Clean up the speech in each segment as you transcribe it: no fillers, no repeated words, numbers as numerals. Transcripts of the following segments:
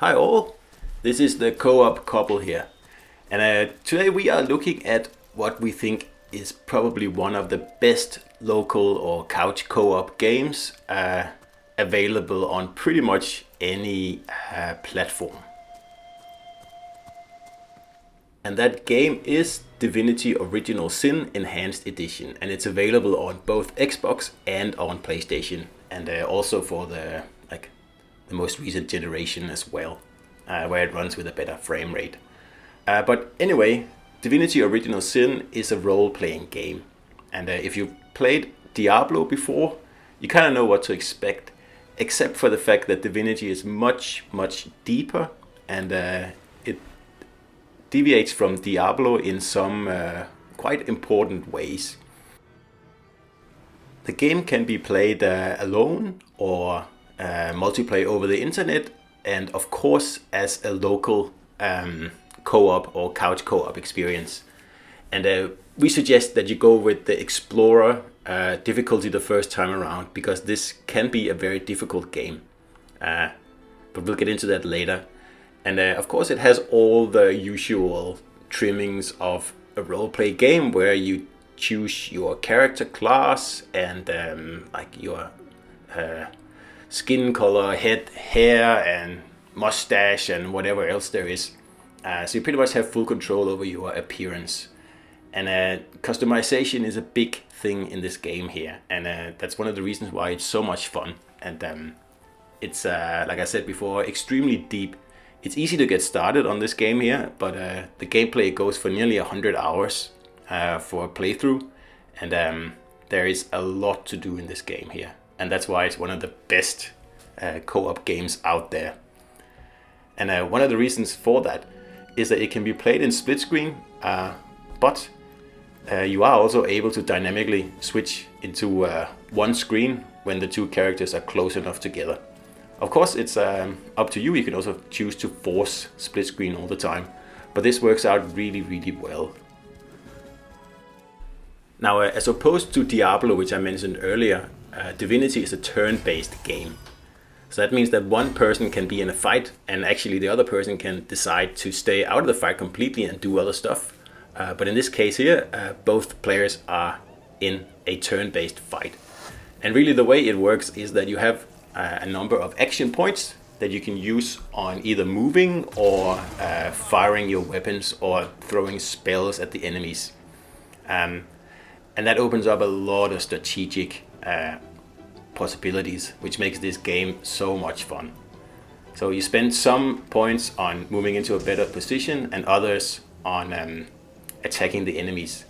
Hi all, this is the co-op couple here, and today we are looking at what we think is probably one of the best local or couch co-op games available on pretty much any platform. And that game is Divinity Original Sin Enhanced Edition, and it's available on both Xbox and on PlayStation, and also for the most recent generation as well, where it runs with a better frame rate. But anyway, Divinity Original Sin is a role-playing game, and if you've played Diablo before, you kind of know what to expect, except for the fact that Divinity is much deeper, and it deviates from Diablo in some quite important ways. The game can be played alone or multiplayer over the internet, and of course as a local co-op or couch co-op experience. And we suggest that you go with the Explorer difficulty the first time around, because this can be a very difficult game. But we'll get into that later. And of course it has all the usual trimmings of a roleplay game, where you choose your character class and your skin color, hair and mustache and whatever else there is. So you pretty much have full control over your appearance. And customization is a big thing in this game here, and that's one of the reasons why it's so much fun. And it's, like I said before, extremely deep. It's easy to get started on this game here, but the gameplay goes for nearly 100 hours for a playthrough, and there is a lot to do in this game here, and that's why it's one of the best co-op games out there. And one of the reasons for that is that it can be played in split screen, but you are also able to dynamically switch into one screen when the two characters are close enough together. Of course, it's up to you. You can also choose to force split screen all the time, but this works out really well. Now, as opposed to Diablo, which I mentioned earlier, Divinity is a turn-based game. So that means that one person can be in a fight, and actually the other person can decide to stay out of the fight completely and do other stuff. But in this case here, both players are in a turn-based fight. And really the way it works is that you have a number of action points that you can use on either moving or firing your weapons or throwing spells at the enemies. And that opens up a lot of strategic possibilities, which makes this game so much fun. So you spend some points on moving into a better position and others on attacking the enemies.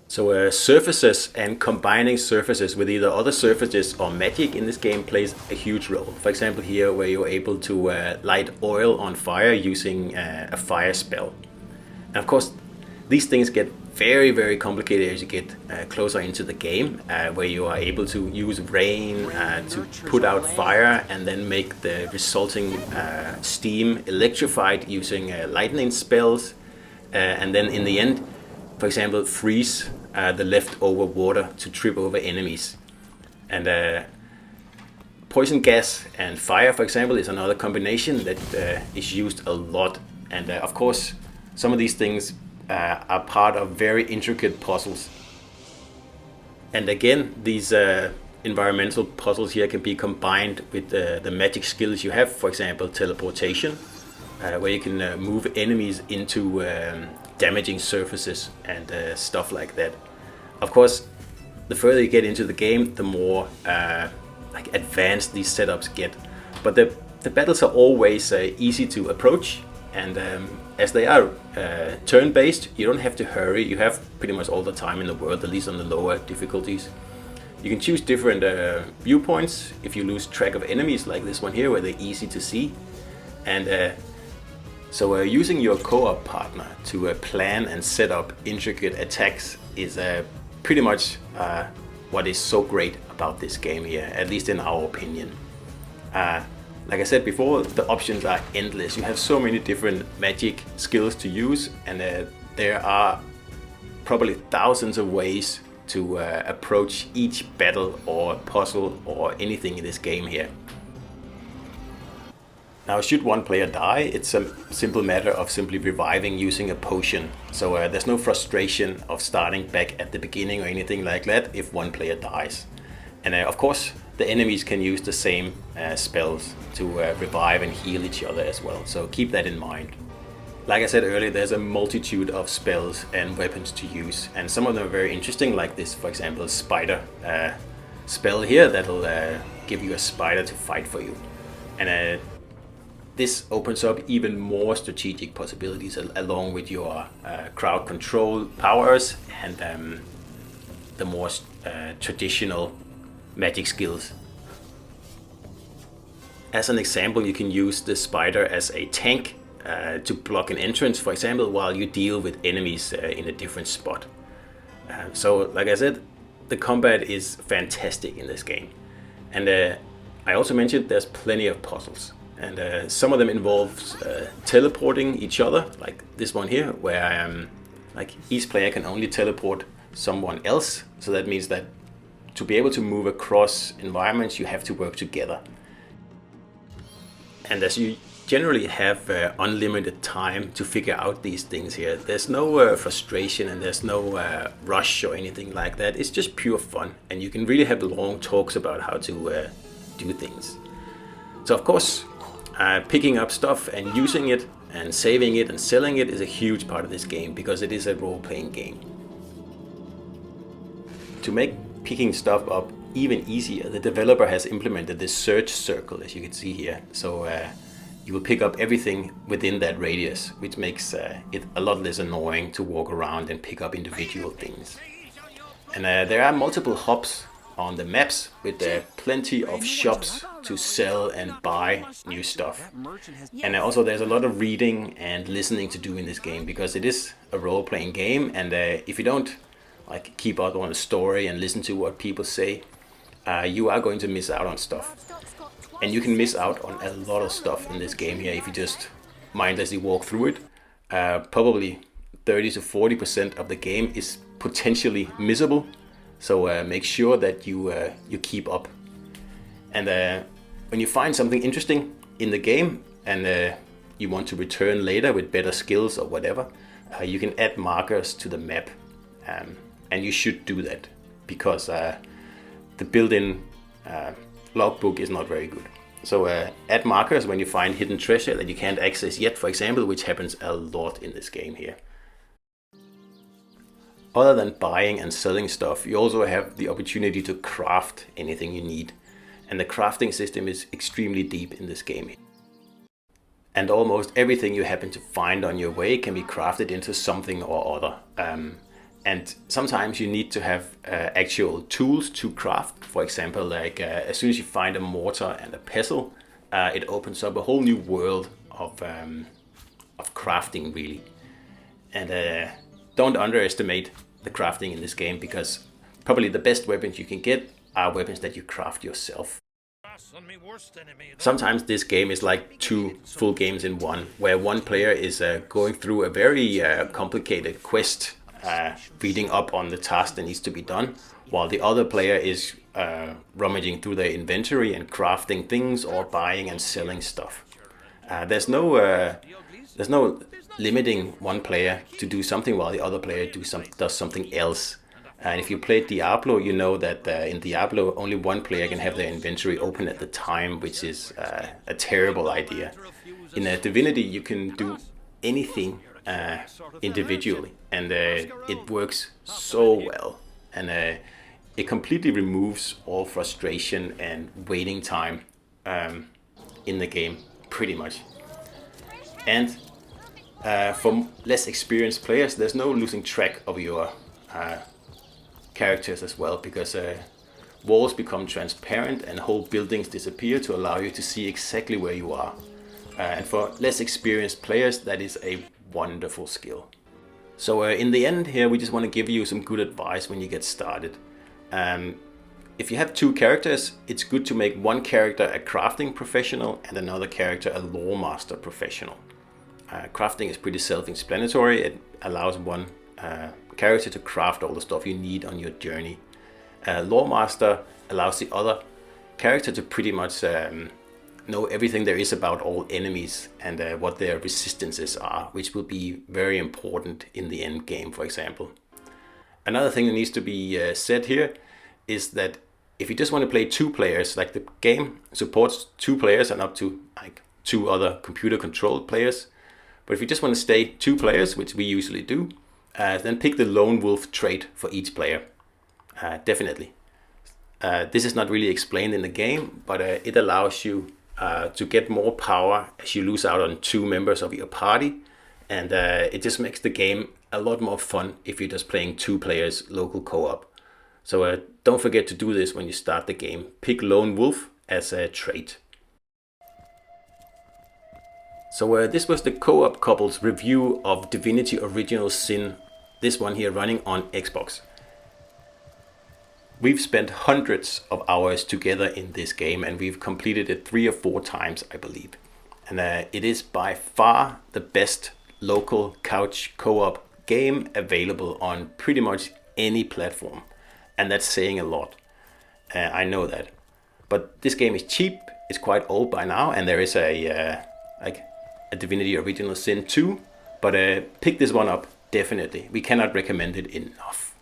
So surfaces and combining surfaces with either other surfaces or magic in this game plays a huge role. For example here, where you're able to light oil on fire using a fire spell. And of course these things get very complicated as you get closer into the game, where you are able to use rain to put out fire and then make the resulting steam electrified using lightning spells, and then in the end, for example, freeze the leftover water to trip over enemies. And poison gas and fire, for example, is another combination that is used a lot. And of course, some of these things are part of very intricate puzzles. And again, these environmental puzzles here can be combined with the magic skills you have, for example, teleportation, where you can move enemies into damaging surfaces and stuff like that. Of course, the further you get into the game, the more advanced these setups get. But the battles are always easy to approach, and as they are turn-based, you don't have to hurry. You have pretty much all the time in the world, at least on the lower difficulties. You can choose different viewpoints if you lose track of enemies, like this one here, where they're easy to see. And so using your co-op partner to plan and set up intricate attacks is pretty much what is so great about this game here, at least in our opinion. Like I said before, the options are endless. You have so many different magic skills to use, and there are probably thousands of ways to approach each battle or puzzle or anything in this game here. Now, should one player die, it's a simple matter of simply reviving using a potion. So there's no frustration of starting back at the beginning or anything like that if one player dies. And of course, the enemies can use the same spells to revive and heal each other as well. So keep that in mind. Like I said earlier, there's a multitude of spells and weapons to use. And some of them are very interesting, like this, for example, spider spell here that'll give you a spider to fight for you. And this opens up even more strategic possibilities along with your crowd control powers and the more traditional magic skills. As an example, you can use the spider as a tank to block an entrance, for example, while you deal with enemies in a different spot. So, like I said, the combat is fantastic in this game. And I also mentioned there's plenty of puzzles. And some of them involves teleporting each other, like this one here, where like each player can only teleport someone else. So that means that to be able to move across environments, you have to work together. And as you generally have unlimited time to figure out these things here, there's no frustration and there's no rush or anything like that. It's just pure fun, and you can really have long talks about how to do things. So of course, picking up stuff and using it and saving it and selling it is a huge part of this game because it is a role-playing game. To make picking stuff up even easier, the developer has implemented this search circle, as you can see here. So you will pick up everything within that radius, which makes it a lot less annoying to walk around and pick up individual things. And there are multiple hubs on the maps with plenty of shops to sell and buy new stuff. And also there's a lot of reading and listening to do in this game because it is a role-playing game, and if you don't like keep up on the story and listen to what people say, you are going to miss out on stuff. And you can miss out on a lot of stuff in this game here if you just mindlessly walk through it. Probably 30 to 40% of the game is potentially missable. So make sure that you keep up. And when you find something interesting in the game and you want to return later with better skills or whatever, you can add markers to the map. And you should do that because the built-in logbook is not very good. So add markers when you find hidden treasure that you can't access yet, for example, which happens a lot in this game here. Other than buying and selling stuff, you also have the opportunity to craft anything you need. And the crafting system is extremely deep in this game. And almost everything you happen to find on your way can be crafted into something or other. And sometimes you need to have actual tools to craft. For example, like as soon as you find a mortar and a pestle, it opens up a whole new world of crafting, really. And don't underestimate the crafting in this game, because probably the best weapons you can get are weapons that you craft yourself. Sometimes this game is like two full games in one, where one player is going through a very complicated quest, reading up on the task that needs to be done, while the other player is rummaging through their inventory and crafting things or buying and selling stuff. There's no limiting one player to do something while the other player does something else. And if you played Diablo, you know that in Diablo only one player can have their inventory open at the time, which is a terrible idea. In Divinity you can do anything individually, and it works so well, and it completely removes all frustration and waiting time in the game, pretty much. And for less experienced players, there's no losing track of your characters as well, because walls become transparent and whole buildings disappear to allow you to see exactly where you are. And for less experienced players, that is a wonderful skill. So in the end here, we just want to give you some good advice when you get started. If you have two characters, it's good to make one character a crafting professional and another character a lore master professional. Crafting is pretty self-explanatory. It allows one character to craft all the stuff you need on your journey. Lore master allows the other character to pretty much know everything there is about all enemies and what their resistances are, which will be very important in the end game, for example. Another thing that needs to be said here is that if you just want to play 2 players, like the game supports 2 players and up to like 2 other computer controlled players, but if you just want to stay 2 players, which we usually do, then pick the lone wolf trait for each player. Definitely. This is not really explained in the game, but it allows you to get more power as you lose out on 2 members of your party, and it just makes the game a lot more fun if you're just playing 2 players local co-op. So don't forget to do this when you start the game. Pick Lone Wolf as a trait. So this was the co-op couples review of Divinity Original Sin, this one here running on Xbox. We've spent hundreds of hours together in this game, and we've completed it 3 or 4 times, I believe. And it is by far the best local couch co-op game available on pretty much any platform. And that's saying a lot. I know that. But this game is cheap, it's quite old by now, and there is a Divinity Original Sin 2. But pick this one up, definitely. We cannot recommend it enough.